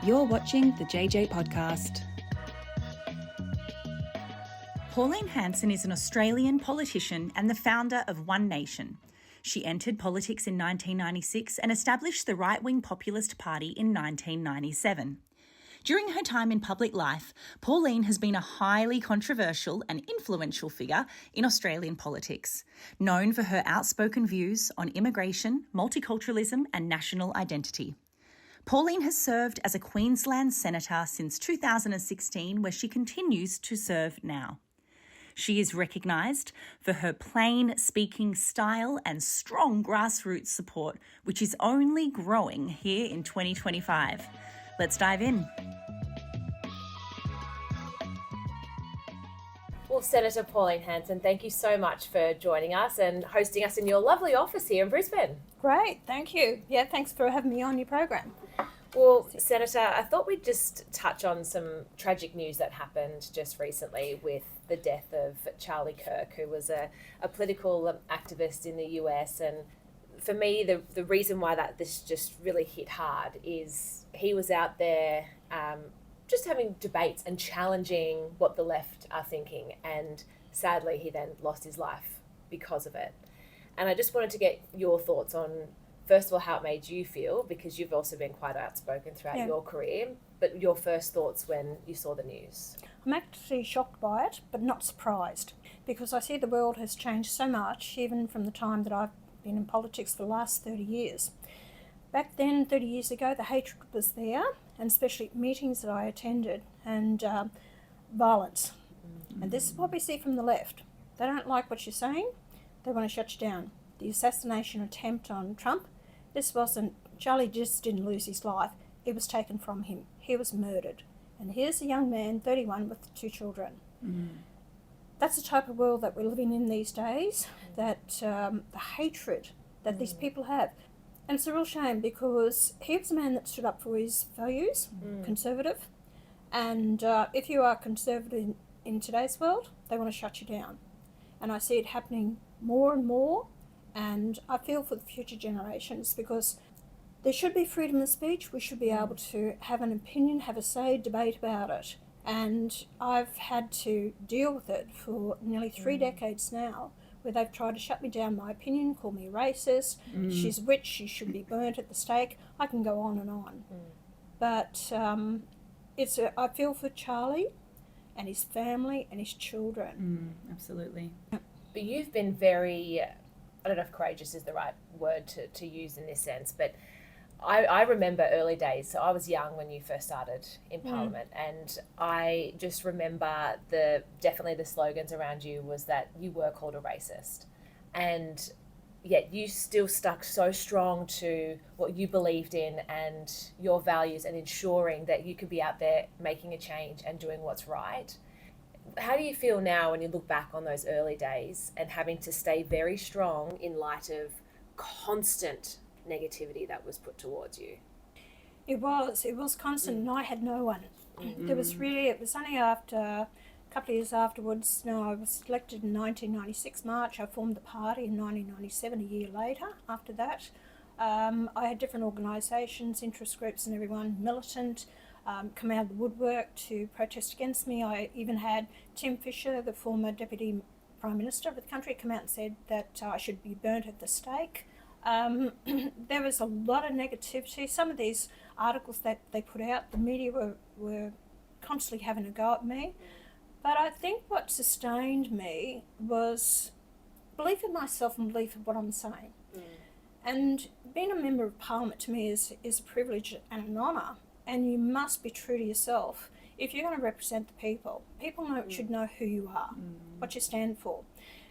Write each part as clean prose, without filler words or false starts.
You're watching the JJ Podcast. Pauline Hanson is an Australian politician and the founder of One Nation. She entered politics in 1996 and established the right-wing Populist Party in 1997. During her time in public life, Pauline has been a highly controversial and influential figure in Australian politics, known for her outspoken views on immigration, multiculturalism and national identity. Pauline has served as a Queensland Senator since 2016, where she continues to serve now. She is recognised for her plain speaking style and strong grassroots support, which is only growing here in 2025. Let's dive in. Well, Senator Pauline Hanson, thank you so much for joining us and hosting us in your lovely office here in Brisbane. Great, thank you. Yeah, thanks for having me on your program. Well, Senator, I thought we'd just touch on some tragic news that happened just recently with the death of Charlie Kirk, who was a political activist in the US. And for me, the reason why this just really hit hard is he was out there just having debates and challenging what the left are thinking. And sadly, he then lost his life because of it. And I just wanted to get your thoughts on, first of all, how it made you feel, because you've also been quite outspoken throughout your career, but your first thoughts when you saw the news. I'm actually shocked by it, but not surprised, because I see the world has changed so much, even from the time that I've been in politics for the last 30 years. Back then, 30 years ago, the hatred was there, and especially meetings that I attended, and violence. Mm-hmm. And this is what we see from the left. They don't like what you're saying, they want to shut you down. The assassination attempt on Trump, Charlie just didn't lose his life, it was taken from him. He was murdered. And here's a young man, 31, with 2 children. Mm. That's the type of world that we're living in these days, that the hatred that these people have. And it's a real shame, because he was a man that stood up for his values, conservative. And if you are conservative in today's world, they want to shut you down. And I see it happening more and more. And I feel for the future generations, because there should be freedom of speech. We should be able to have an opinion, have a say, debate about it. And I've had to deal with it for nearly 3 decades now, where they've tried to shut me down my opinion, call me racist, she's a witch, she should be burnt at the stake. I can go on and on. But I feel for Charlie and his family and his children. Absolutely. But you've been very, I don't know if courageous is the right word to use in this sense, but I remember early days. So I was young when you first started in Parliament, and I just remember definitely the slogans around you was that you were called a racist, and yet you still stuck so strong to what you believed in and your values, and ensuring that you could be out there making a change and doing what's right. How do you feel now when you look back on those early days and having to stay very strong in light of constant negativity that was put towards you? It was constant, and I had no one. It was only after a couple of years afterwards. I was elected in 1996 March. I formed the party in 1997, a year later after that. I had different organisations, interest groups and everyone, militant, come out of the woodwork to protest against me. I even had Tim Fischer, the former Deputy Prime Minister of the country, come out and said that I should be burnt at the stake. There was a lot of negativity. Some of these articles that they put out, the media were constantly having a go at me. But I think what sustained me was belief in myself and belief in what I'm saying. And being a member of Parliament to me is a privilege and an honour. And you must be true to yourself. If you're going to represent the people, should know who you are, what you stand for.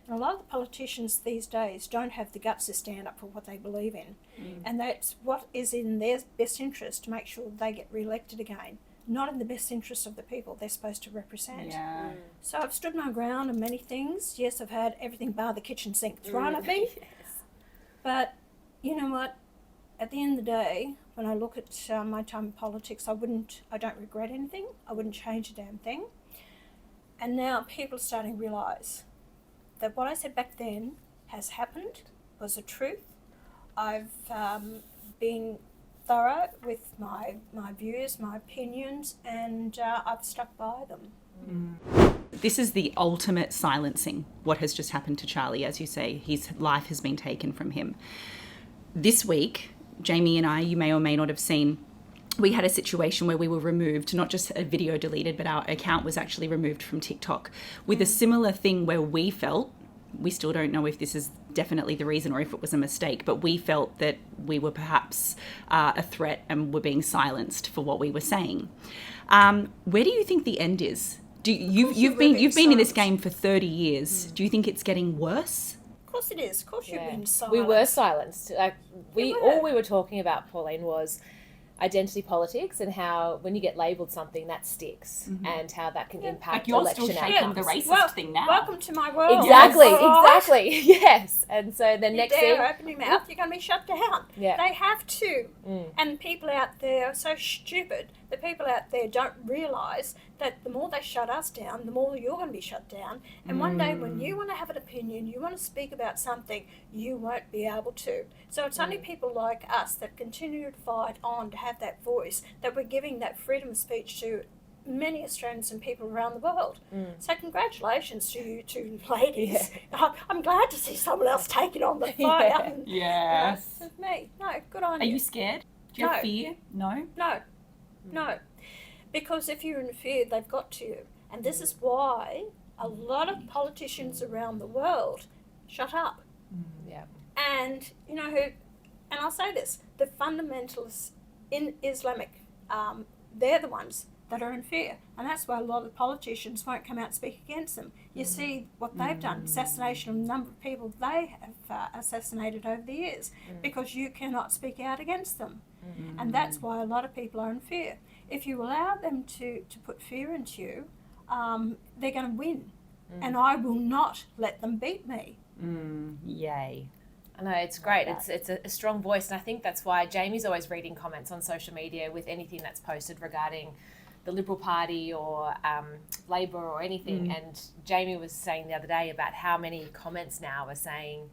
And a lot of the politicians these days don't have the guts to stand up for what they believe in. And that's what is in their best interest, to make sure they get re-elected again. Not in the best interest of the people they're supposed to represent. Yeah. So I've stood my ground on many things. Yes, I've had everything bar the kitchen sink thrown at me. Yes. But you know what? At the end of the day, when I look at my time in politics, I don't regret anything. I wouldn't change a damn thing. And now people are starting to realise that what I said back then has happened, was the truth. I've been thorough with my views, my opinions, and I've stuck by them. This is the ultimate silencing, what has just happened to Charlie. As you say, his life has been taken from him. This week, Jamie and I, you may or may not have seen, we had a situation where we were removed, not just a video deleted, but our account was actually removed from TikTok with a similar thing where we felt, we still don't know if this is definitely the reason or if it was a mistake, but we felt that we were perhaps a threat and were being silenced for what we were saying. Where do you think the end is? You've been in this game for 30 years. Do you think it's getting worse? Of course it is. Of course you've been silenced. We were silenced. All we were talking about, Pauline, was identity politics and how when you get labelled something that sticks and how that can impact election outcomes. The racist thing now. Welcome to my world. Exactly. Yes. And so the next thing, open your mouth, you're going to be shut down. Yeah. They have to. And people out there are so stupid. The people out there don't realise that the more they shut us down, the more you're going to be shut down. And one day when you want to have an opinion, you want to speak about something, you won't be able to. So it's only people like us that continue to fight on to have that voice, that we're giving that freedom of speech to many Australians and people around the world. So congratulations to you two ladies. I'm glad to see someone else taking on the fight. With me. No, good on you. Are you scared? Do you have fear? No? No. Because if you're in fear, they've got to you. And this is why a lot of politicians around the world shut up. And, you know, and I'll say this, the fundamentalists in Islamic, they're the ones that are in fear. And that's why a lot of politicians won't come out and speak against them. You see what they've done, assassination of a number of people they have assassinated over the years, because you cannot speak out against them. And that's why a lot of people are in fear. If you allow them to put fear into you, they're going to win. And I will not let them beat me. Yay. I know, it's great. It's a strong voice, and I think that's why Jamie's always reading comments on social media with anything that's posted regarding the Liberal Party or Labor or anything. And Jamie was saying the other day about how many comments now are saying,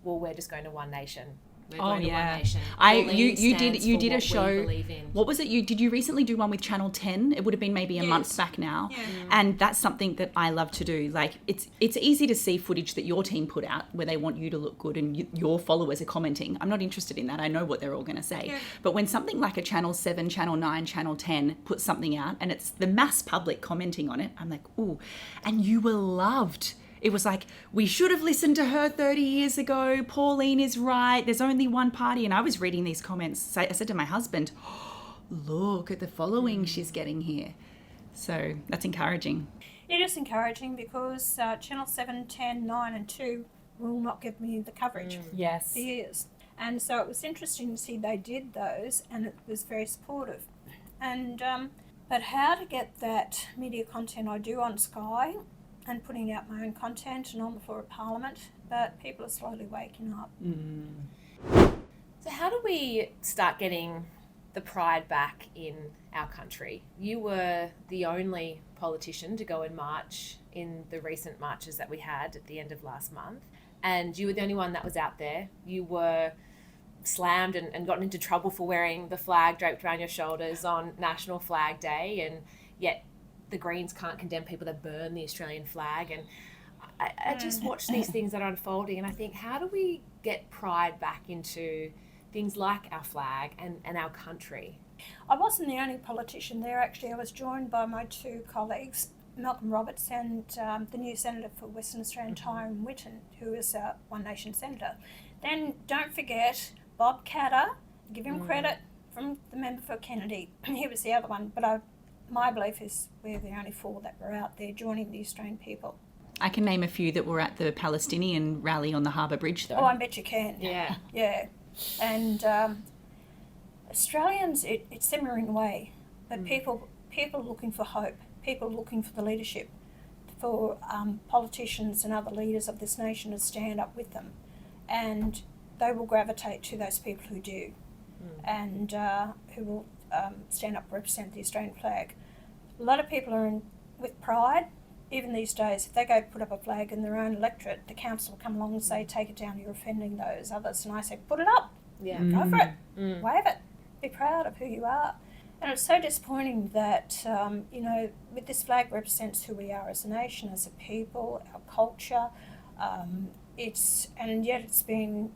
well, we're just going to One Nation. We're going to One Nation. You did a show. What was it? Did you recently do one with Channel 10? It would have been maybe a month back now. And that's something that I love to do. Like it's easy to see footage that your team put out where they want you to look good and your followers are commenting. I'm not interested in that. I know what they're all going to say. But when something like a Channel 7, Channel 9, Channel 10 puts something out and it's the mass public commenting on it, I'm like, ooh. And you were loved. It was like, we should have listened to her 30 years ago. Pauline is right. There's only one party. And I was reading these comments. I said to my husband, oh, look at the following she's getting here. So that's encouraging. It is encouraging because Channel 7, 10, 9 and 2 will not give me the coverage for years. And so it was interesting to see they did those and it was very supportive. And but how to get that media content I do on Sky and putting out my own content and on the floor of Parliament, but people are slowly waking up. So how do we start getting the pride back in our country? You were the only politician to go and march in the recent marches that we had at the end of last month, and you were the only one that was out there. You were slammed and gotten into trouble for wearing the flag draped around your shoulders on National Flag Day, and yet the Greens can't condemn people that burn the Australian flag. And I just watch these things that are unfolding and I think, how do we get pride back into things like our flag and our country? I wasn't the only politician there, actually. I was joined by my two colleagues, Malcolm Roberts and the new Senator for Western Australia, Tyrone Whitten, who is a One Nation Senator. Then don't forget Bob Catter, give him credit, from the member for Kennedy. He was the other one, but my belief is we're the only four that were out there joining the Australian people. I can name a few that were at the Palestinian rally on the Harbour Bridge, though. Oh, I bet you can. Yeah. Yeah. And Australians, it's simmering away, but people looking for hope, people looking for the leadership, for politicians and other leaders of this nation to stand up with them. And they will gravitate to those people who do, and who will stand up and represent the Australian flag. A lot of people are in with pride. Even these days, if they go to put up a flag in their own electorate, the council will come along and say, take it down, you're offending those others. And I say, put it up. Yeah. Go for it. Wave it. Be proud of who you are. And it's so disappointing that, with this flag represents who we are as a nation, as a people, our culture. And yet it's been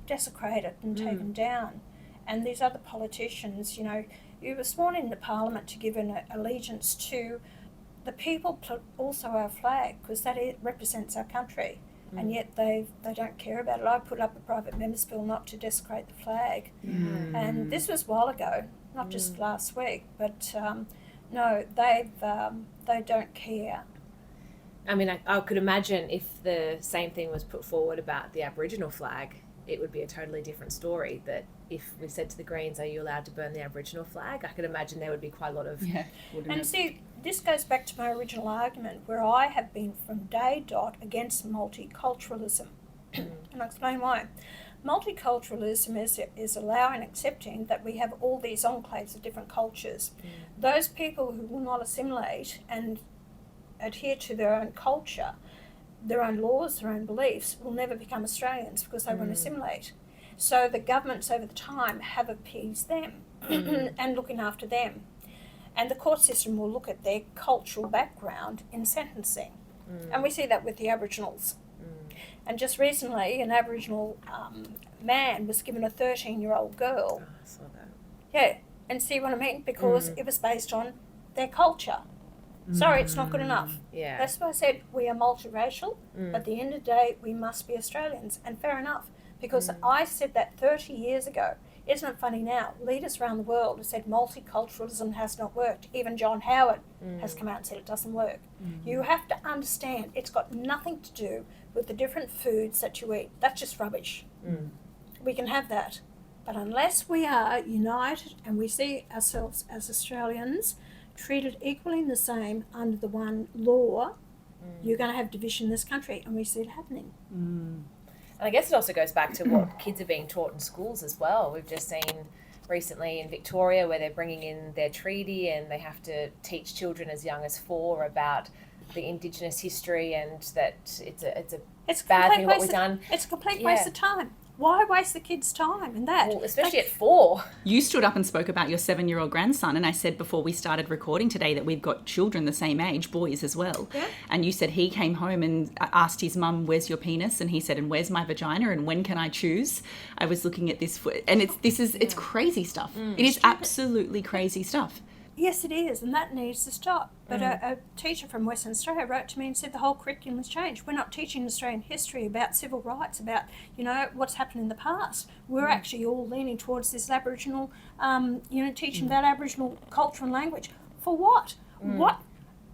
desecrated and taken down. And these other politicians, you were sworn into Parliament to give an allegiance to the people, also our flag, because that represents our country. And yet they don't care about it. I put up a private member's bill not to desecrate the flag. And this was a while ago, not just last week, but no, they don't care. I mean, I could imagine if the same thing was put forward about the Aboriginal flag, it would be a totally different story. That if we said to the Greens, are you allowed to burn the Aboriginal flag? I could imagine there would be quite a lot of... Yeah. And see, this goes back to my original argument where I have been from day dot against multiculturalism. And I'll explain why. Multiculturalism is allowing, accepting that we have all these enclaves of different cultures. Those people who will not assimilate and adhere to their own culture, their own laws, their own beliefs, will never become Australians because they won't assimilate. So the governments over the time have appeased them and looking after them. And the court system will look at their cultural background in sentencing. And we see that with the Aboriginals. And just recently, an Aboriginal man was given a 13-year-old girl. Oh, I saw that. Yeah, and see what I mean? Because it was based on their culture. Sorry, it's not good enough. Yeah. That's why I said we are multiracial, but at the end of the day, we must be Australians. And fair enough, because I said that 30 years ago. Isn't it funny now? Leaders around the world have said multiculturalism has not worked. Even John Howard has come out and said it doesn't work. You have to understand it's got nothing to do with the different foods that you eat. That's just rubbish. We can have that. But unless we are united and we see ourselves as Australians treated equally and the same under the one law, you're going to have division in this country, and we see it happening. And I guess it also goes back to what kids are being taught in schools as well. We've just seen recently in Victoria where they're bringing in their treaty and they have to teach children as young as 4 about the Indigenous history and that it's a bad thing what we've done. It's a complete waste of time. Why waste the kids' time in that? Well, especially at 4. You stood up and spoke about your 7-year-old grandson, and I said before we started recording today that we've got children the same age, boys as well. Yeah. And you said he came home and asked his mum, "Where's your penis?" And he said, "And where's my vagina? And when can I choose?" I was looking at this, and it's crazy stuff. It is absolutely crazy stuff. Yes, it is, and that needs to stop. But a teacher from Western Australia wrote to me and said the whole curriculum has changed. We're not teaching Australian history about civil rights, about, what's happened in the past. We're actually all leaning towards this Aboriginal, teaching about Aboriginal culture and language. For what? What?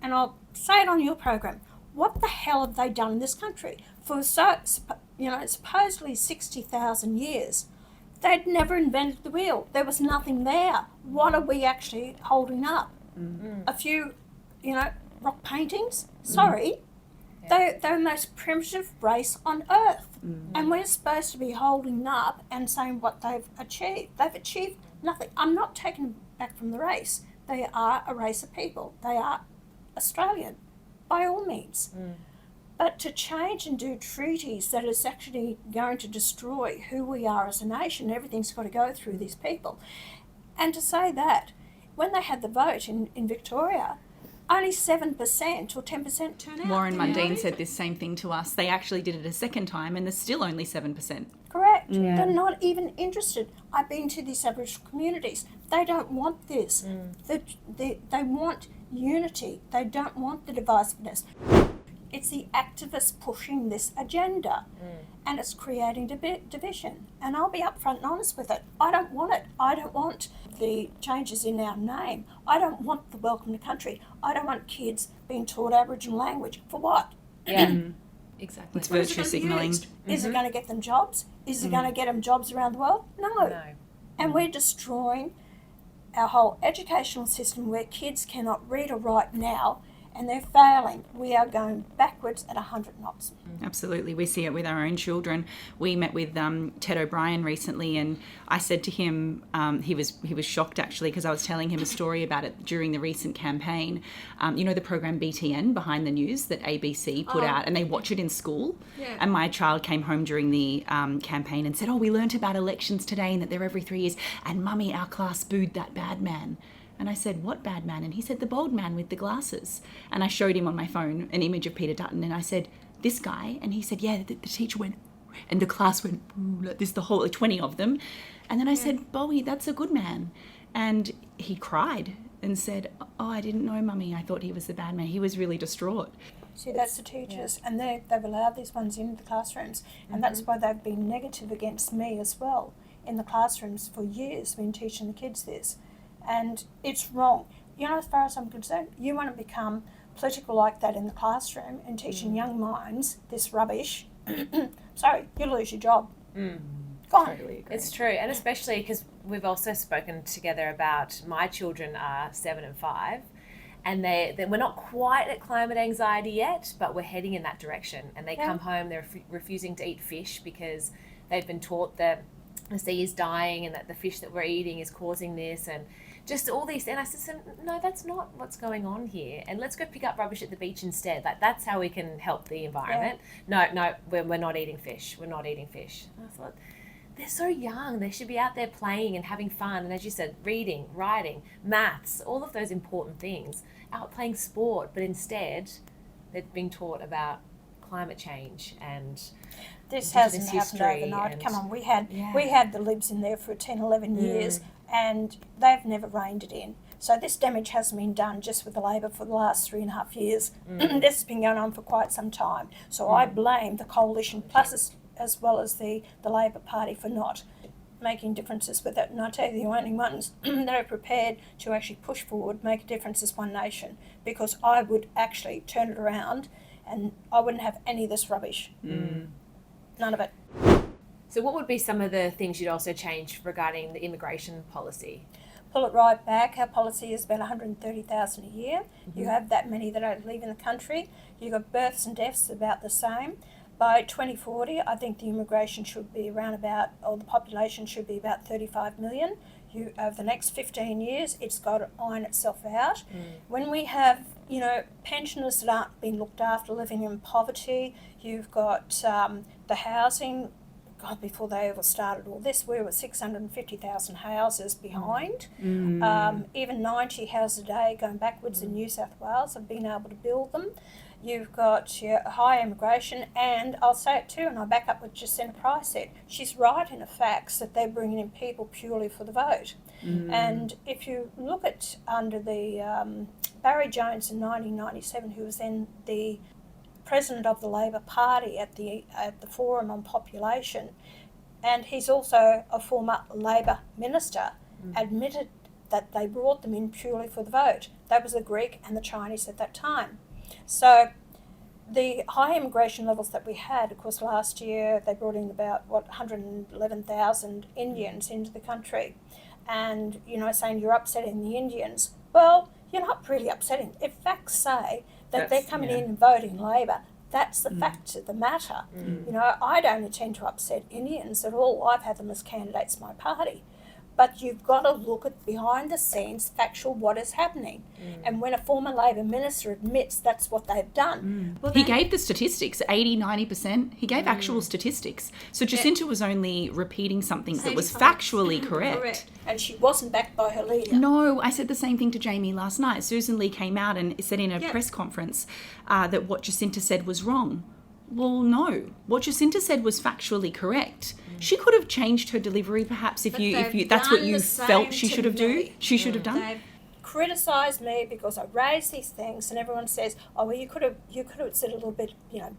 And I'll say it on your program. What the hell have they done in this country? For supposedly 60,000 years. They'd never invented the wheel. There was nothing there. What are we actually holding up? A few, rock paintings? Sorry. They're the most primitive race on earth. And we're supposed to be holding up and saying what they've achieved. They've achieved nothing. I'm not taking them back from the race. They are a race of people. They are Australian, by all means. But to change and do treaties that is actually going to destroy who we are as a nation, everything's got to go through these people. And to say that, when they had the vote in Victoria, only 7% or 10% turn out. Warren Mundine said this same thing to us. They actually did it a second time and there's still only 7%. Correct. Yeah. They're not even interested. I've been to these Aboriginal communities. They don't want this. They want unity. They don't want the divisiveness. It's the activists pushing this agenda and it's creating division. And I'll be upfront and honest with it. I don't want it. I don't want the changes in our name. I don't want the welcome to country. I don't want kids being taught Aboriginal language. For what? Yeah, exactly. It's virtue signalling. Is it going to get them jobs? Is it going to get them jobs around the world? No. And we're destroying our whole educational system where kids cannot read or write now and they're failing. We are going backwards at 100 knots. Absolutely. We see it with our own children. We met with Ted O'Brien recently, and I said to him, he was shocked actually, because I was telling him a story about it during the recent campaign. You know the program BTN, Behind the News, that ABC put out, and they watch it in school. Yeah. And my child came home during the campaign and said, "Oh, we learnt about elections today and that they're every 3 years. And Mummy, our class booed that bad man." And I said, "What bad man?" And he said, "The bald man with the glasses." And I showed him on my phone an image of Peter Dutton, and I said, "This guy?" And he said, "Yeah." The teacher went, and the class went, like this, the whole, like 20 of them. And then I said, "Bowie, that's a good man." And he cried and said, "Oh, I didn't know, Mummy. I thought he was the bad man." He was really distraught. See, that's the teachers, and they've allowed these ones into the classrooms, and that's why they've been negative against me as well in the classrooms for years, been teaching the kids this. And it's wrong. You know, as far as I'm concerned, you want to become political like that in the classroom and teaching young minds this rubbish, sorry, you lose your job. Gone. Totally agree. It's true, and especially because we've also spoken together about my children are 7 and 5, and we're not quite at climate anxiety yet, but we're heading in that direction. And they come home, they're refusing to eat fish because they've been taught that the sea is dying and that the fish that we're eating is causing this, and just all these. And I said, "No, that's not what's going on here, and let's go pick up rubbish at the beach instead. That's how we can help the environment." No, we're not eating fish. We're not eating fish. And I thought, they're so young. They should be out there playing and having fun. And as you said, reading, writing, maths, all of those important things, out playing sport. But instead, they're being taught about climate change and this hasn't happened overnight. Come on, we had the Libs in there for 10, 11 years, and they've never reined it in. So this damage hasn't been done just with the Labor for the last 3.5 years. This has been going on for quite some time. So I blame the coalition, plus as well as the Labor Party, for not making differences with it. And I tell you, the only ones that are prepared to actually push forward, make a difference, is One Nation, because I would actually turn it around and I wouldn't have any of this rubbish. None of it. So what would be some of the things you'd also change regarding the immigration policy? Pull it right back. Our policy is about 130,000 a year. You have that many that are leaving the country. You've got births and deaths about the same. By 2040, I think the immigration should be around about, or the population should be about 35 million. Over the next 15 years, it's got to iron itself out. When we have, pensioners that aren't being looked after, living in poverty, you've got the housing. God, before they ever started all this, we were 650,000 houses behind. Even 90 houses a day going backwards in New South Wales have been able to build them. You've got your high immigration, and I'll say it too, and I back up what Jacinta Price said. She's right in the facts that they're bringing in people purely for the vote. And if you look at under the Barry Jones in 1997, who was then the president of the Labor Party at the Forum on Population, and he's also a former Labor minister, admitted that they brought them in purely for the vote. That was the Greek and the Chinese at that time. So the high immigration levels that we had, of course, last year they brought in about 111,000 Indians into the country, and saying you're upsetting the Indians. Well, you're not really upsetting. If facts say that they're coming in and voting Labor, that's the fact of the matter. I don't intend to upset Indians at all. I've had them as candidates in my party. But you've got to look at behind the scenes, factual, what is happening. And when a former Labor minister admits that's what they've done. Well, he gave the statistics, 80, 90%. He gave actual statistics. So Jacinta was only repeating something that was factually correct. And she wasn't backed by her leader. No, I said the same thing to Jamie last night. Susan Lee came out and said in a press conference that what Jacinta said was wrong. Well, no. What Jacinta said was factually correct. She could have changed her delivery, perhaps, if that's what you felt she should have done. She should have done. They've criticised me because I raised these things, and everyone says, "Oh, well, you could have said a little bit,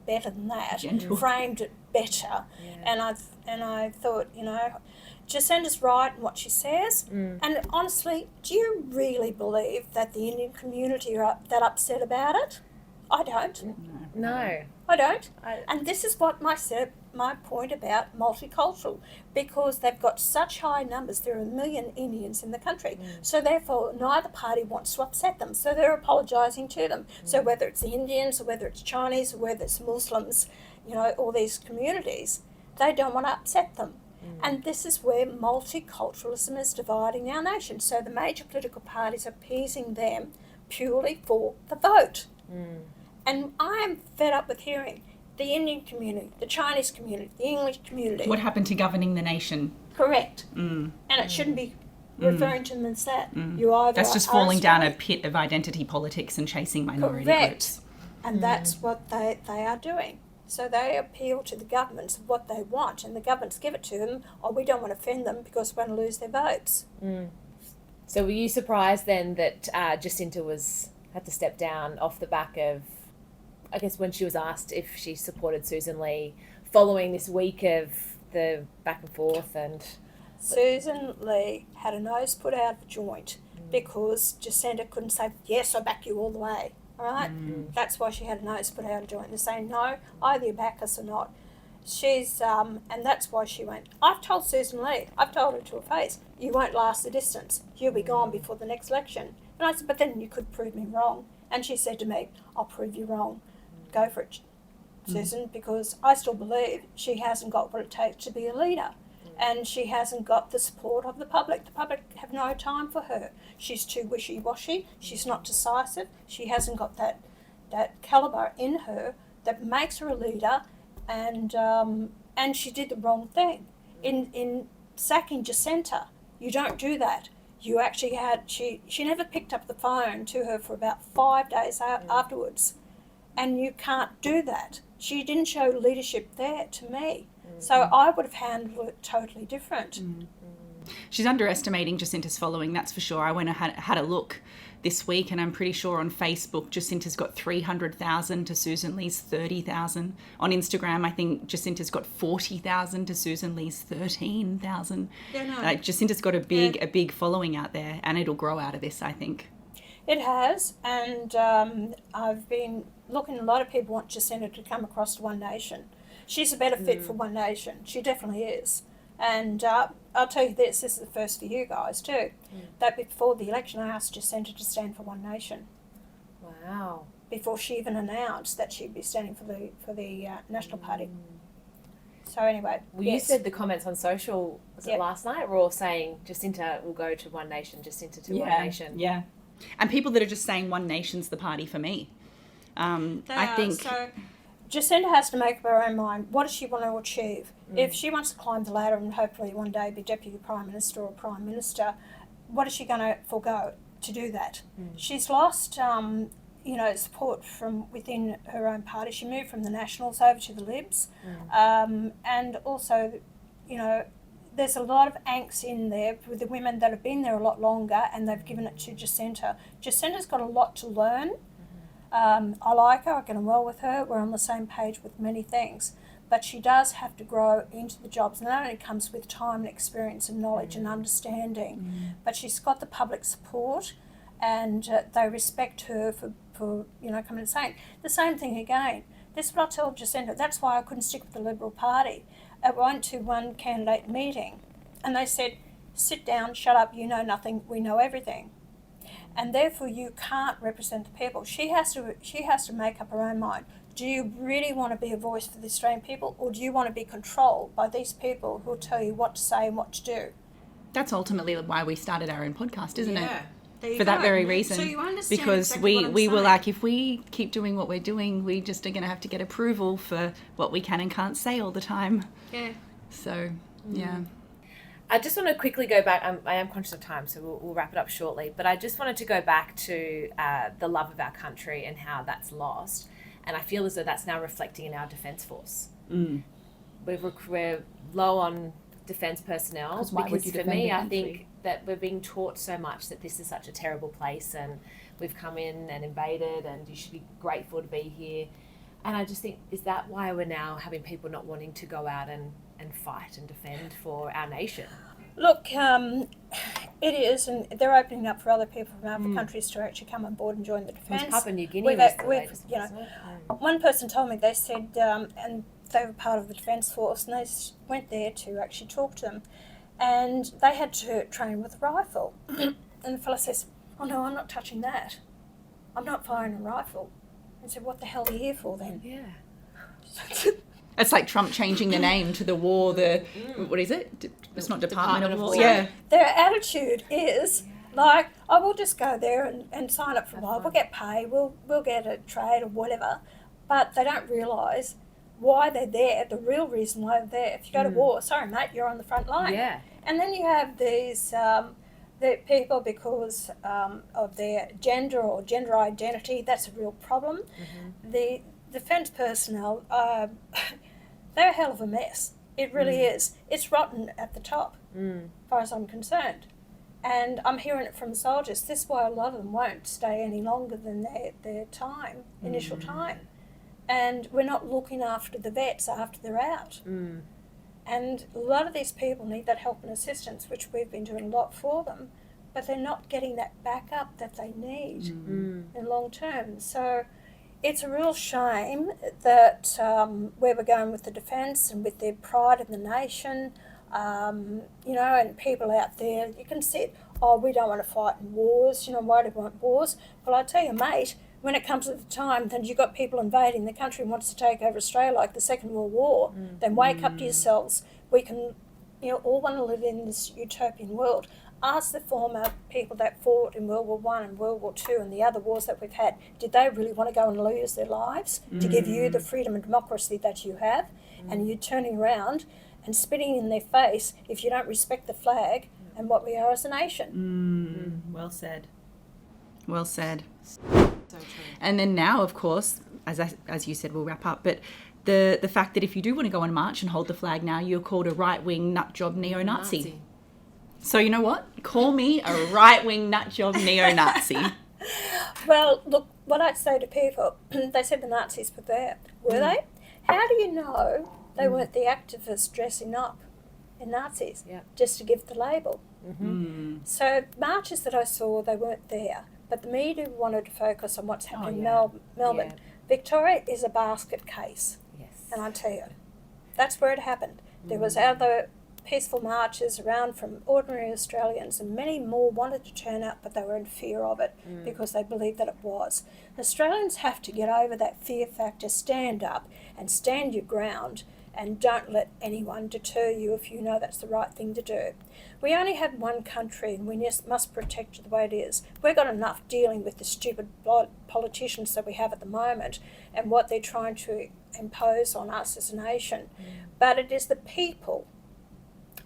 better than that, gentle. Framed it better." Yeah. And I thought, Jacinta's right in what she says. And honestly, do you really believe that the Indian community are that upset about it? I don't. No. I don't. And this is what my point about multicultural, because they've got such high numbers. There are 1 million Indians in the country, so therefore neither party wants to upset them, so they're apologising to them. So whether it's the Indians or whether it's Chinese or whether it's Muslims, all these communities, they don't want to upset them. And this is where multiculturalism is dividing our nation. So the major political parties are appeasing them purely for the vote. And I am fed up with hearing the Indian community, the Chinese community, the English community. What happened to governing the nation? Correct. And it shouldn't be referring to them as that. You either That's just falling down a pit of identity politics and chasing minority groups. And that's what they are doing. So they appeal to the governments of what they want, and the governments give it to them, we don't want to offend them because we're going to lose their votes. So were you surprised then that Jacinta had to step down off the back of, I guess, when she was asked if she supported Susan Lee following this week of the back and forth? And Susan Lee had a nose put out of the joint because Jacinta couldn't say, yes, I back you all the way. All right? That's why she had a nose put out of joint. They're saying, no, either you back us or not. She's, and that's why she went. I've told Susan Lee, I've told her to her face, you won't last the distance. You'll be gone before the next election. And I said, but then you could prove me wrong. And she said to me, I'll prove you wrong. Go for it, Susan, because I still believe she hasn't got what it takes to be a leader. And she hasn't got the support of the public. The public have no time for her. She's too wishy-washy. She's not decisive. She hasn't got that calibre in her that makes her a leader. And she did the wrong thing. In sacking Jacinta, you don't do that. You actually she never picked up the phone to her for about 5 days afterwards. And you can't do that. She didn't show leadership there to me. So I would have handled it totally different. She's underestimating Jacinta's following, that's for sure. I went and had a look this week, and I'm pretty sure on Facebook Jacinta's got 300,000 to Susan Lee's 30,000. On Instagram, I think Jacinta's got 40,000 to Susan Lee's 13,000. Jacinta's got a big following out there, and it'll grow out of this, I think. It has, and I've been looking. A lot of people want Jacinta to come across to One Nation. She's a better fit for One Nation. She definitely is. And I'll tell you this is the first for you guys too, that before the election I asked Jacinta to stand for One Nation. Wow. Before she even announced that she'd be standing for the National Party. So anyway, well, you said the comments on social, was it last night, were all saying Jacinta will go to One Nation, Jacinta to One Nation. Yeah. And people that are just saying One Nation's the party for me. I think... So Jacinta has to make up her own mind. What does she want to achieve? If she wants to climb the ladder and hopefully one day be Deputy Prime Minister or Prime Minister, what is she going to forego to do that? She's lost, support from within her own party. She moved from the Nationals over to the Libs. And also, there's a lot of angst in there with the women that have been there a lot longer, and they've given it to Jacinta. Jacinta's got a lot to learn. I like her, I get on well with her, we're on the same page with many things, but she does have to grow into the jobs, and that only comes with time and experience and knowledge and understanding. But she's got the public support, and they respect her for coming and saying. The same thing again, this is what I told Jacinta, that's why I couldn't stick with the Liberal Party. I went to one candidate meeting, and they said, sit down, shut up, you know nothing, we know everything. And therefore you can't represent the people. She has to make up her own mind. Do you really want to be a voice for the Australian people, or do you want to be controlled by these people who will tell you what to say and what to do? That's ultimately why we started our own podcast, isn't it? For go. that very reason. So you understand because exactly we were saying. like, if we keep doing what we're doing, we just are going to have to get approval for what we can and can't say all the time. Yeah. So, yeah. I just want to quickly go back. I am conscious of time, so we'll wrap it up shortly. But I just wanted to go back to the love of our country and how that's lost. And I feel as though that's now reflecting in our Defence Force. We're low on Defence personnel because for me, I think that we're being taught so much that this is such a terrible place and we've come in and invaded and you should be grateful to be here. And I just think, is that why we're now having people not wanting to go out and fight and defend for our nation? Look, it is, and they're opening up for other people from other countries to actually come on board and join the defence. Papua New Guinea was the latest, one person told me, they said, and they were part of the Defence Force, and they went there to actually talk to them. And they had to train with a rifle. And the fellow says, "Oh no, I'm not touching that. I'm not firing a rifle." I said, "What the hell are you here for then?" Yeah. It's like Trump changing the name to the war, what is it? It's not Department of War. So their attitude is like, "Oh, we'll just go there and sign up for a while. We'll get paid. We'll get a trade or whatever." But they don't realise why they're there, the real reason why they're there. If you go to war, sorry mate, you're on the front line. Yeah. And then you have these the people, because of their gender or gender identity, that's a real problem. The defence personnel, they're a hell of a mess. It really is. It's rotten at the top, as far as I'm concerned. And I'm hearing it from soldiers. This is why a lot of them won't stay any longer than their time, initial time. And we're not looking after the vets after they're out. And a lot of these people need that help and assistance, which we've been doing a lot for them, but they're not getting that backup that they need in long term. So it's a real shame that where we're going with the defence and with their pride in the nation, you know, and people out there, you can see it, "Oh, we don't want to fight in wars, you know, why do we want wars?" Well, I tell you, mate, when it comes to the time that you've got people invading the country and wants to take over Australia like the Second World War, then wake up to yourselves. We can, you know, all want to live in this utopian world. Ask the former people that fought in World War I and World War II and the other wars that we've had, did they really want to go and lose their lives to give you the freedom and democracy that you have? And you're turning around and spitting in their face if you don't respect the flag and what we are as a nation. Well said. Well said. So true. And then now, of course, as you said, we'll wrap up, but the fact that if you do want to go on a march and hold the flag now, you're called a right-wing nutjob neo-Nazi. So you know what? Call me a right-wing nutjob neo-Nazi. Well, look, what I'd say to people, they said the Nazis were there. Were they? How do you know they weren't the activists dressing up in Nazis just to give the label? So marches that I saw, they weren't there. But the media wanted to focus on what's happening in Melbourne. Yeah. Victoria is a basket case. Yes. And I tell you, that's where it happened. There was other peaceful marches around from ordinary Australians, and many more wanted to turn out, but they were in fear of it because they believed that it was. Australians have to get over that fear factor, stand up and stand your ground, and don't let anyone deter you if you know that's the right thing to do. We only have one country, and we must protect it the way it is. We've got enough dealing with the stupid politicians that we have at the moment and what they're trying to impose on us as a nation. But it is the people.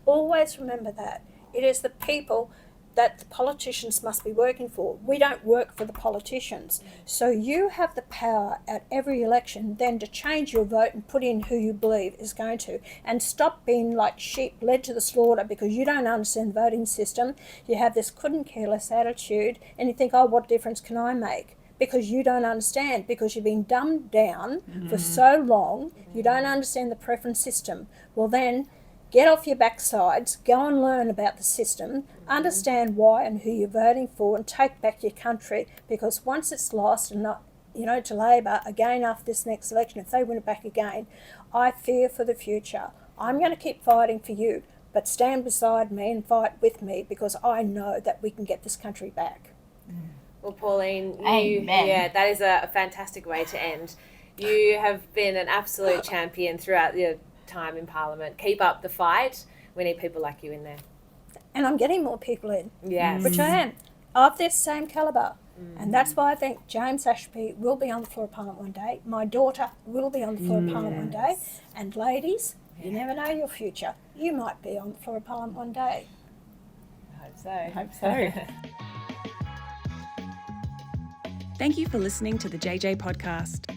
Always remember that. It is the people that the politicians must be working for. We don't work for the politicians. So you have the power at every election then to change your vote and put in who you believe is going to. And stop being like sheep led to the slaughter because you don't understand the voting system. You have this couldn't care less attitude and you think, oh, what difference can I make? Because you don't understand, because you've been dumbed down for so long, you don't understand the preference system. Well then, get off your backsides, go and learn about the system, understand why and who you're voting for, and take back your country, because once it's lost and not, you know, to Labor again after this next election, if they win it back again, I fear for the future. I'm going to keep fighting for you, but stand beside me and fight with me, because I know that we can get this country back. Well, Pauline, Amen. that is a fantastic way to end. You have been an absolute champion throughout your time in Parliament. Keep up the fight. We need people like you in there. And I'm getting more people in, Yes. which I am, of this same calibre. And that's why I think James Ashby will be on the floor of Parliament one day. My daughter will be on the floor of Parliament one day. And ladies, you never know your future. You might be on the floor of Parliament one day. I hope so. Thank you for listening to the JJ Podcast.